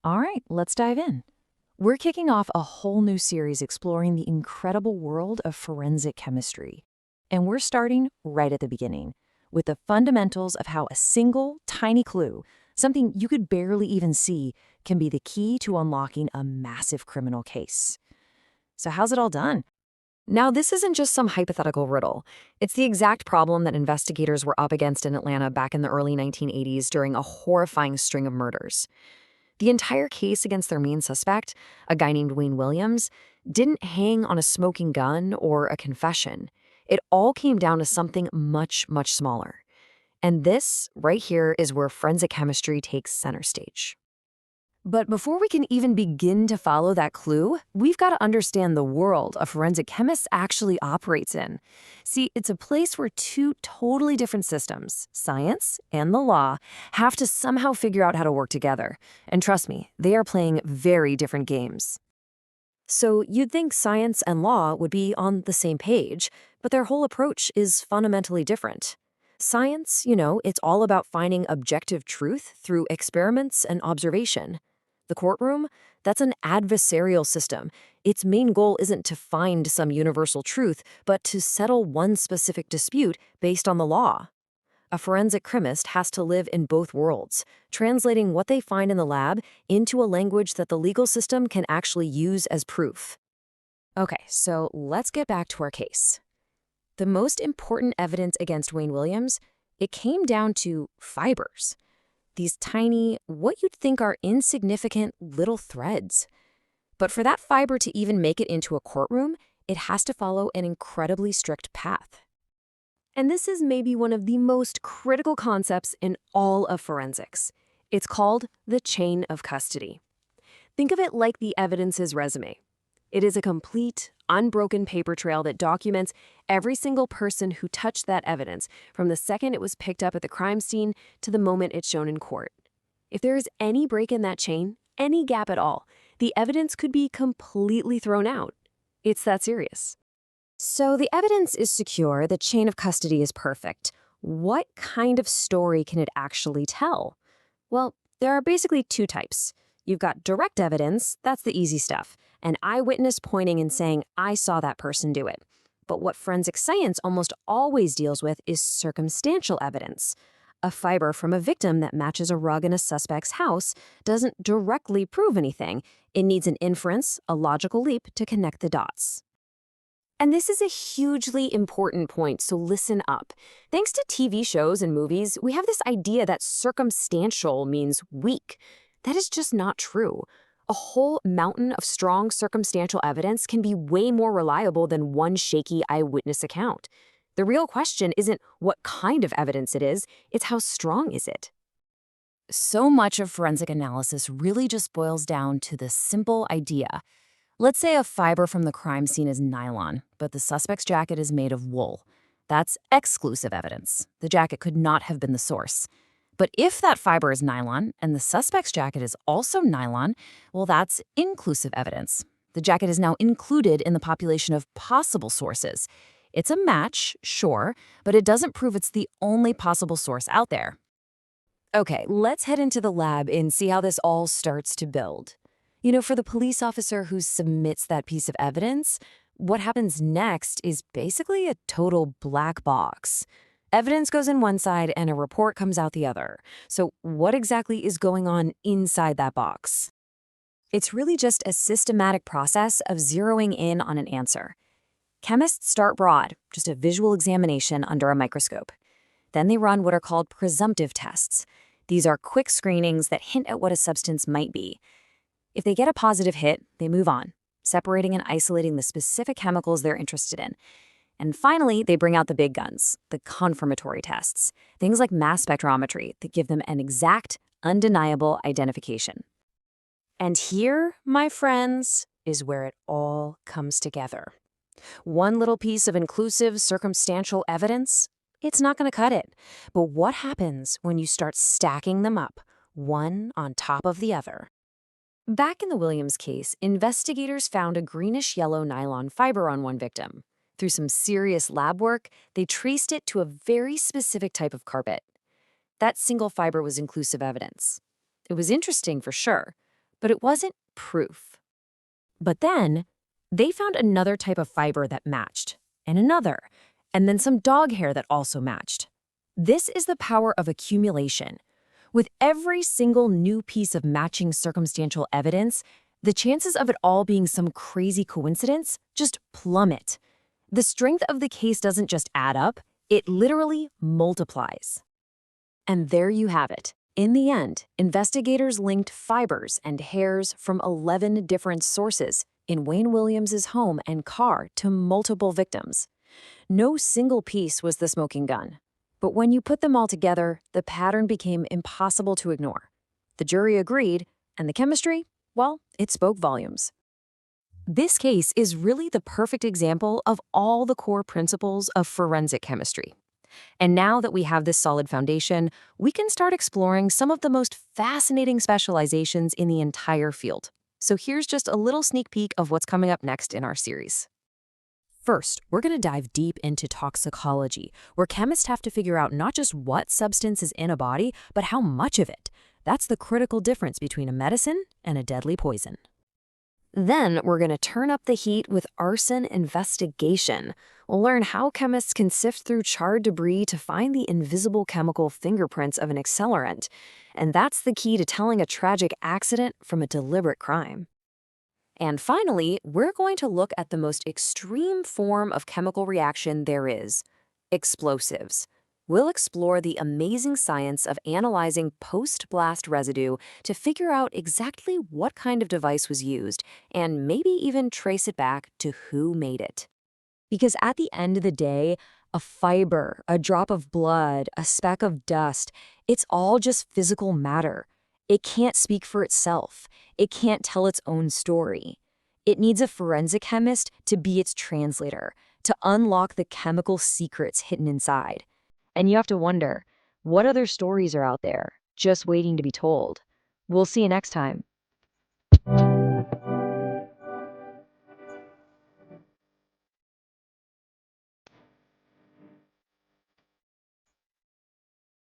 All right, let's dive in. We're kicking off a whole new series exploring the incredible world of forensic chemistry. And we're starting right at the beginning with the fundamentals of how a single, tiny clue, something you could barely even see, can be the key to unlocking a massive criminal case. So, how's it all done? Now, this isn't just some hypothetical riddle. It's the exact problem that investigators were up against in Atlanta back in the early 1980s during a horrifying string of murders. The entire case against their main suspect, a guy named Wayne Williams, didn't hang on a smoking gun or a confession. It all came down to something much, much smaller. And this, right here, is where forensic chemistry takes center stage. But before we can even begin to follow that clue, we've got to understand the world a forensic chemist actually operates in. See, it's a place where two totally different systems, science and the law, have to somehow figure out how to work together. And trust me, they are playing very different games. So you'd think science and law would be on the same page, but their whole approach is fundamentally different. Science, it's all about finding objective truth through experiments and observation. The courtroom, that's an adversarial system. Its main goal isn't to find some universal truth, but to settle one specific dispute based on the law. A forensic chemist has to live in both worlds, translating what they find in the lab into a language that the legal system can actually use as proof. Okay, so let's get back to our case. The most important evidence against Wayne Williams, it came down to fibers. These tiny, what you'd think are insignificant little threads. But for that fiber to even make it into a courtroom, it has to follow an incredibly strict path. And this is maybe one of the most critical concepts in all of forensics. It's called the chain of custody. Think of it like the evidence's resume. It is a complete, unbroken paper trail that documents every single person who touched that evidence, from the second it was picked up at the crime scene to the moment it's shown in court. If there is any break in that chain, any gap at all, the evidence could be completely thrown out. It's that serious. So the evidence is secure, the chain of custody is perfect. What kind of story can it actually tell? Well, there are basically two types. You've got direct evidence, that's the easy stuff, an eyewitness pointing and saying, I saw that person do it. But what forensic science almost always deals with is circumstantial evidence. A fiber from a victim that matches a rug in a suspect's house doesn't directly prove anything. It needs an inference, a logical leap to connect the dots. And this is a hugely important point, so listen up. Thanks to TV shows and movies, we have this idea that circumstantial means weak. That is just not true. A whole mountain of strong circumstantial evidence can be way more reliable than one shaky eyewitness account. The real question isn't what kind of evidence it is, it's how strong is it? So much of forensic analysis really just boils down to the simple idea. Let's say a fiber from the crime scene is nylon, but the suspect's jacket is made of wool. That's exclusive evidence. The jacket could not have been the source. But if that fiber is nylon and the suspect's jacket is also nylon, well, that's inclusive evidence. The jacket is now included in the population of possible sources. It's a match, sure, but it doesn't prove it's the only possible source out there. Okay, let's head into the lab and see how this all starts to build. For the police officer who submits that piece of evidence, what happens next is basically a total black box. Evidence goes in one side and a report comes out the other. So what exactly is going on inside that box? It's really just a systematic process of zeroing in on an answer. Chemists start broad, just a visual examination under a microscope. Then they run what are called presumptive tests. These are quick screenings that hint at what a substance might be. If they get a positive hit, they move on, separating and isolating the specific chemicals they're interested in. And finally, they bring out the big guns, the confirmatory tests, things like mass spectrometry that give them an exact, undeniable identification. And here, my friends, is where it all comes together. One little piece of inclusive, circumstantial evidence, it's not going to cut it. But what happens when you start stacking them up, one on top of the other? Back in the Williams case, investigators found a greenish-yellow nylon fiber on one victim. Through some serious lab work, they traced it to a very specific type of carpet. That single fiber was inclusive evidence. It was interesting for sure, but it wasn't proof. But then, they found another type of fiber that matched, and another, and then some dog hair that also matched. This is the power of accumulation. With every single new piece of matching circumstantial evidence, the chances of it all being some crazy coincidence just plummet. The strength of the case doesn't just add up, it literally multiplies. And there you have it. In the end, investigators linked fibers and hairs from 11 different sources in Wayne Williams's home and car to multiple victims. No single piece was the smoking gun. But when you put them all together, the pattern became impossible to ignore. The jury agreed, and the chemistry, well, it spoke volumes. This case is really the perfect example of all the core principles of forensic chemistry. And now that we have this solid foundation, we can start exploring some of the most fascinating specializations in the entire field. So here's just a little sneak peek of what's coming up next in our series. First, we're going to dive deep into toxicology, where chemists have to figure out not just what substance is in a body, but how much of it. That's the critical difference between a medicine and a deadly poison. Then we're going to turn up the heat with arson investigation. We'll learn how chemists can sift through charred debris to find the invisible chemical fingerprints of an accelerant. And that's the key to telling a tragic accident from a deliberate crime. And finally, we're going to look at the most extreme form of chemical reaction there is: explosives. We'll explore the amazing science of analyzing post-blast residue to figure out exactly what kind of device was used, and maybe even trace it back to who made it. Because at the end of the day, a fiber, a drop of blood, a speck of dust, it's all just physical matter. It can't speak for itself. It can't tell its own story. It needs a forensic chemist to be its translator, to unlock the chemical secrets hidden inside. And you have to wonder, what other stories are out there, just waiting to be told? We'll see you next time.